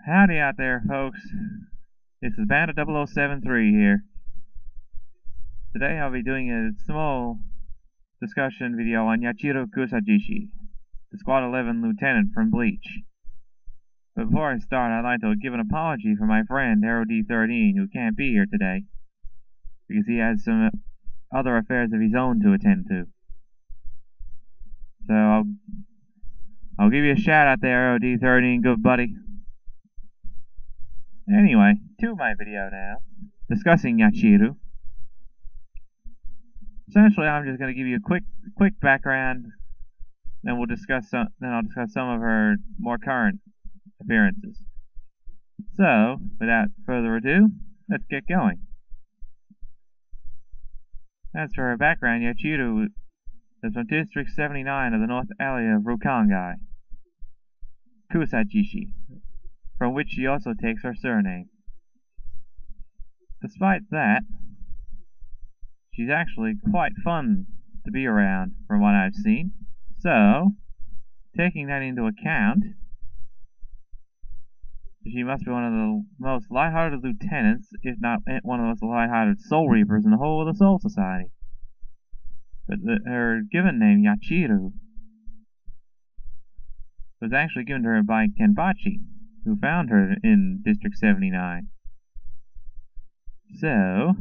Howdy out there, folks. This is Bandit 0073 here. Today I'll be doing a small discussion video on Yachiro Kusajishi, the Squad 11 lieutenant from Bleach. But before I start, I'd like to give an apology for my friend AeroD13, who can't be here today, because he has some other affairs of his own to attend to. So I'll give you a shout out there, AeroD13, good buddy. Anyway, to my video now, discussing Yachiro. Essentially, I'm just going to give you a quick background, then I'll discuss some of her more current appearances. So, without further ado, let's get going. As for her background, Yachiro is from District 79 of the North area of Rukangai, Kusajishi, from which she also takes her surname. Despite that, she's actually quite fun to be around from what I've seen. So, taking that into account, she must be one of the most lighthearted lieutenants, if not one of the most lighthearted Soul Reapers in the whole of the Soul Society. But her given name, Yachiro, was actually given to her by Kenpachi, who found her in District 79. So,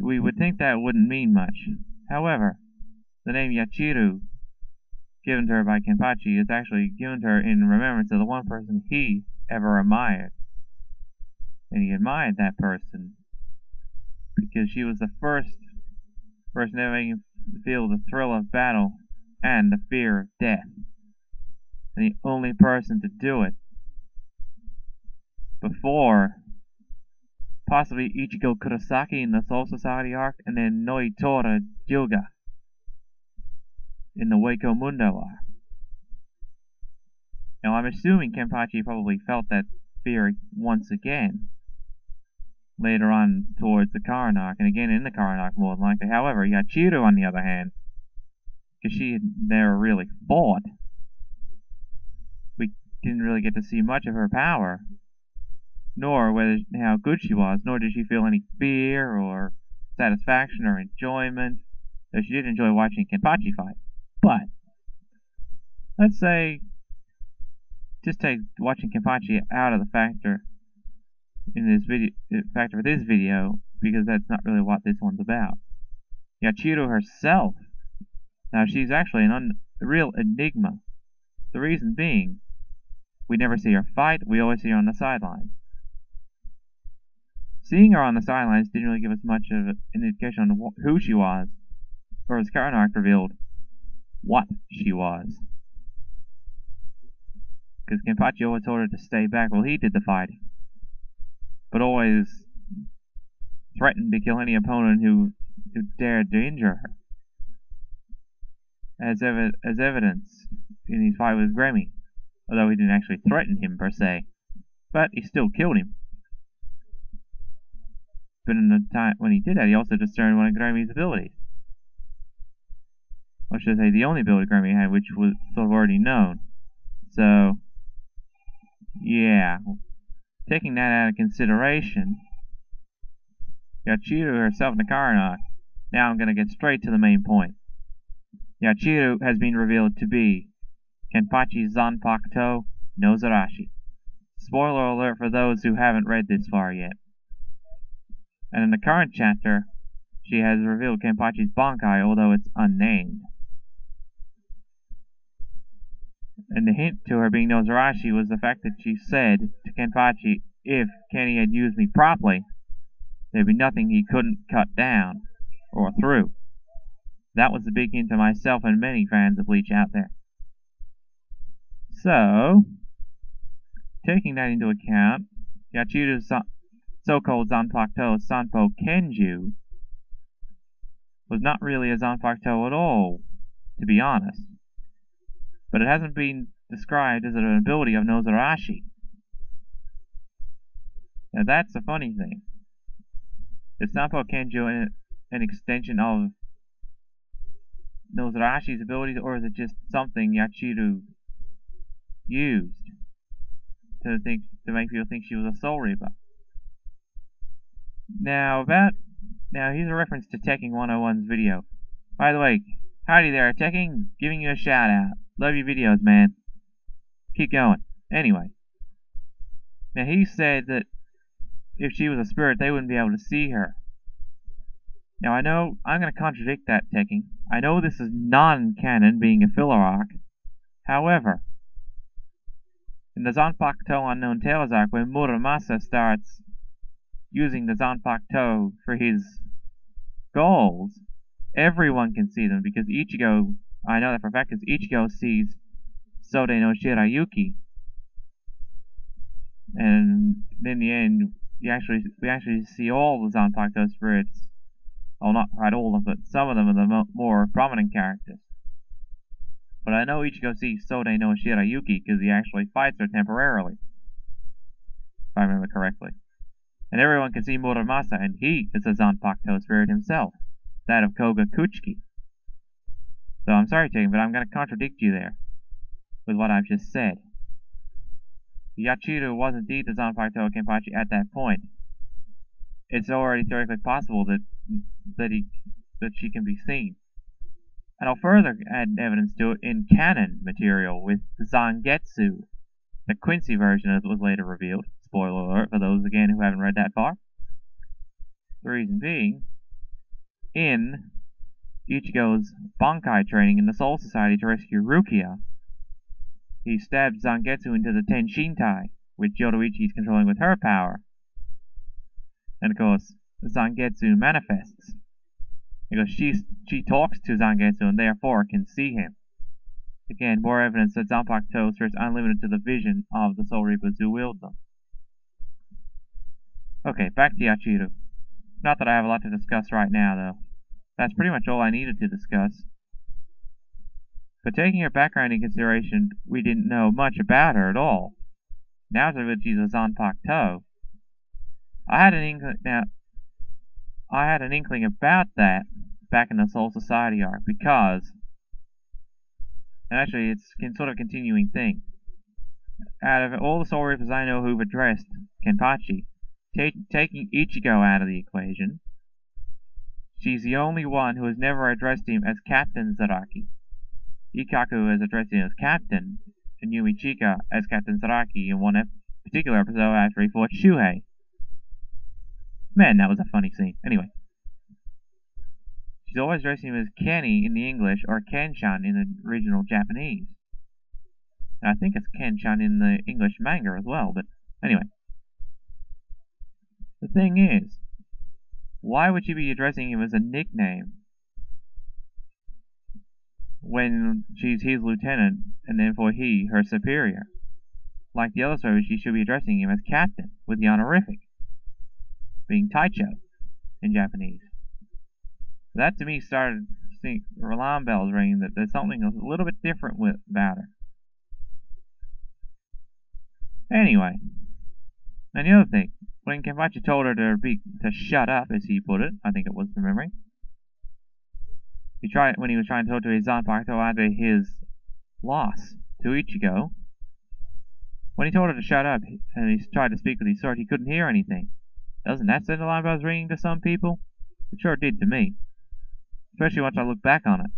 we would think that wouldn't mean much. However, the name Yachiro, given to her by Kenpachi, is actually given to her in remembrance of the one person he ever admired. And he admired that person because she was the first person ever to feel the thrill of battle and the fear of death. And the only person to do it before possibly Ichigo Kurosaki in the Soul Society arc, and then Noitora Hyuga in the Wako Mundo arc. Now I'm assuming Kenpachi probably felt that fear once again later on towards the Karin arc, and again in the Karin arc more than likely. However, Yachiro, on the other hand, because she had never really fought, we didn't really get to see much of her power, nor how good she was, nor did she feel any fear or satisfaction or enjoyment, though she did enjoy watching Kenpachi fight. But let's say, just take watching Kenpachi out of the factor for this video, because that's not really what this one's about. Yachiro herself, now she's actually a real enigma. The reason being, we never see her fight, we always see her on the sidelines. Seeing her on the sidelines didn't really give us much of an indication on who she was, or as Karin arc revealed, what she was. Because Kenpachi always told her to stay back while he did the fighting, but always threatened to kill any opponent who dared to injure her, as evidence in his fight with Gremmy, although he didn't actually threaten him per se, but he still killed him. But in the time when he did that, he also discerned one of Gremmy's abilities. Or should I say, the only ability Gremmy had, which was sort of already known. So, yeah. Taking that out of consideration, Yachiro herself in the Karin arc. Now I'm going to get straight to the main point. Yachiro has been revealed to be Kenpachi's Zanpakuto no Zarashi. Spoiler alert for those who haven't read this far yet. And in the current chapter, she has revealed Kenpachi's Bankai, although it's unnamed. And the hint to her being no Zarashi was the fact that she said to Kenpachi, if Kenny had used me properly, there'd be nothing he couldn't cut down or through. That was the big hint to myself and many fans of Bleach out there. So, taking that into account, Yachiro's so-called Zanpakuto Sanpo Kenju was not really a Zanpakuto at all, to be honest. But it hasn't been described as an ability of Nozarashi. Now that's the funny thing. Is Sanpo Kenju an extension of Nozarashi's abilities, or is it just something Yachiro used? to make people think she was a Soul Reaper. Now here's a reference to Tekking 101's video. By the way, howdy there, Tekking, giving you a shout out. Love your videos, man. Keep going. Anyway, now he said that if she was a spirit, they wouldn't be able to see her. Now I know I'm going to contradict that, Tekking. I know this is non-canon, being a filler arc. However, in the Zanpakuto Unknown Tales arc, when Muramasa starts using the Zanpakuto for his goals, everyone can see them, because Ichigo, I know that for a fact, because Ichigo sees Sode no Shirayuki. And in the end, we actually see all the Zanpakuto spirits. Well, not quite all of them, but some of them are the more prominent characters. But I know Ichigo sees Sode no Shirayuki because he actually fights her temporarily, if I remember correctly. And everyone can see Muramasa, and he is a Zanpakuto spirit himself, that of Koga Kuchiki. So I'm sorry, Tekking, but I'm going to contradict you there with what I've just said. Yachiru was indeed the Zanpakuto of Kenpachi at that point. It's already theoretically possible that she can be seen. And I'll further add evidence to it in canon material with Zangetsu, the Quincy version as it was later revealed. Spoiler alert for those, again, who haven't read that far. The reason being, in Ichigo's Bankai training in the Soul Society to rescue Rukia, he stabs Zangetsu into the Tenshintai, which Yoruichi is controlling with her power. And of course, Zangetsu manifests, because she talks to Zangetsu and therefore can see him. Again, more evidence that Zanpakuto is unlimited to the vision of the Soul Reapers who wield them. Okay, back to Yachiru. Not that I have a lot to discuss right now, though. That's pretty much all I needed to discuss. But taking her background into consideration, we didn't know much about her at all. Now that she's a Zanpakuto, I had an inkling about that back in the Soul Society arc, because, and actually it's sort of a continuing thing. Out of all the Soul Reapers I know who've addressed Kenpachi, taking Ichigo out of the equation, she's the only one who has never addressed him as Captain Zaraki. Ikaku has addressed him as Captain, and Yumi Chika as Captain Zaraki in one particular episode after he fought Shuhei. Man, that was a funny scene. Anyway. She's always addressing him as Kenny in the English, or Kenshan in the original Japanese. And I think it's Kenshan in the English manga as well, but anyway. The thing is, why would she be addressing him as a nickname when she's his lieutenant, and therefore he, her superior? Like the other stories, she should be addressing him as Captain, with the honorific, being Taicho in Japanese. That to me started to see alarm bells ringing that there's something a little bit different about her. Anyway, and the other thing, when Kenpachi told her to shut up, as he put it, I think it was from memory, when he was trying to talk to his Zanpakuto after his loss to Ichigo, when he told her to shut up and he tried to speak with his sword, he couldn't hear anything. Doesn't that send alarm bells ringing to some people? It sure did to me. Especially once I look back on it.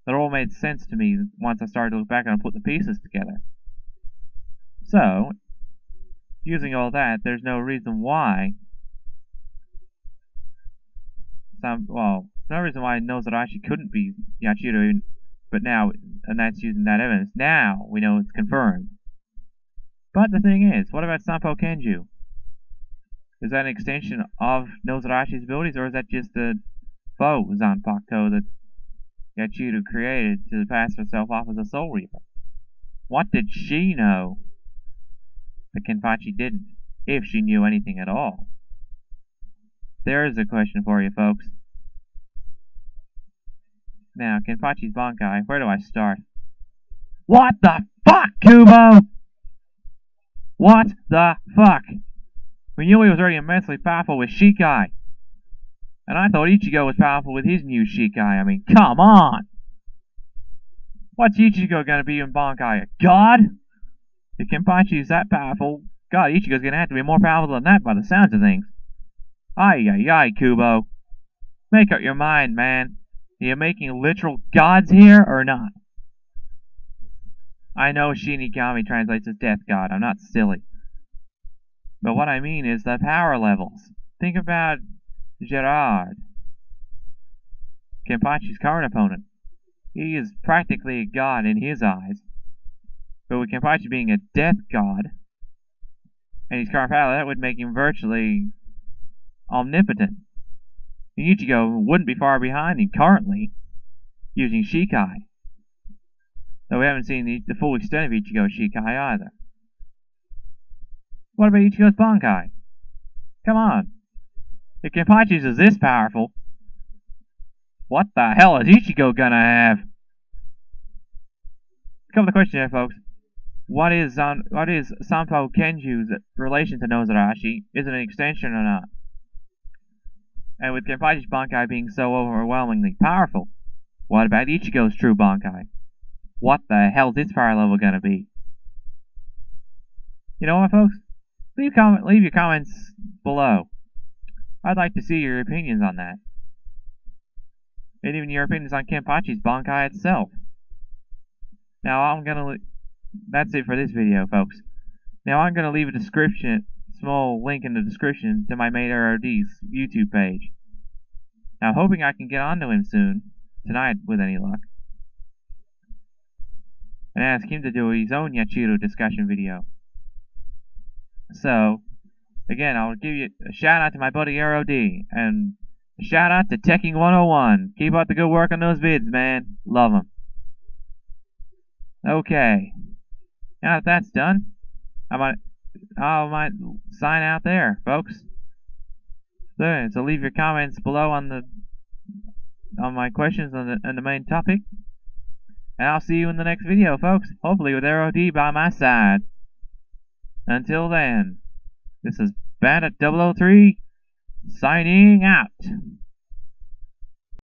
It all made sense to me once I started to look back and put the pieces together. So, using all that, there's no reason why no reason why Nozarashi couldn't be Yachiru, but now, and that's using that evidence. Now, we know it's confirmed. But the thing is, what about Sanpo Kenju? Is that an extension of Nozarashi's abilities, or is that just a faux Zanpakuto that Yachiru created to pass herself off as a Soul Reaper? What did she know that Kenpachi didn't, if she knew anything at all? There is a question for you, folks. Now, Kenpachi's Bankai, where do I start? What the fuck, Kubo? What the fuck? We knew he was already immensely powerful with Shikai. And I thought Ichigo was powerful with his new Shikai. I mean, come on! What's Ichigo gonna be in Bankai? A god? If Kenpachi is that powerful, God, Ichigo's gonna have to be more powerful than that by the sounds of things. Ay, ay, ay, Kubo. Make up your mind, man. Are you making literal gods here or not? I know Shinigami translates as death god, I'm not silly. But what I mean is the power levels. Think about Gerard, Kenpachi's current opponent. He is practically a god in his eyes. But with Kenpachi being a death god, and his current power, that would make him virtually omnipotent. And Ichigo wouldn't be far behind him currently, using Shikai. Though we haven't seen the full extent of Ichigo's Shikai either. What about Ichigo's Bankai? Come on. If Kenpachi's is this powerful, what the hell is Ichigo gonna have? A couple of questions here, folks. What is Sanpo Kenju's relation to Nozarashi? Is it an extension or not? And with Kenpachi's Bankai being so overwhelmingly powerful, what about Ichigo's true Bankai? What the hell's its power level gonna be? You know what, folks? Leave your comments below. I'd like to see your opinions on that. And even your opinions on Kenpachi's Bankai itself. Now that's it for this video, folks. Now I'm gonna leave a small link in the description to my mate ROD's YouTube page. Now hoping I can get onto him soon, tonight with any luck, and ask him to do his own Yachiru discussion video. So, again, I'll give you a shout out to my buddy ROD, and a shout out to Tekking 101. Keep up the good work on those vids, man. Love them. Okay. Now that that's done, I might sign out there, folks. So leave your comments below on my questions on the main topic. And I'll see you in the next video, folks. Hopefully with ROD by my side. Until then, this is Bandit 003 signing out.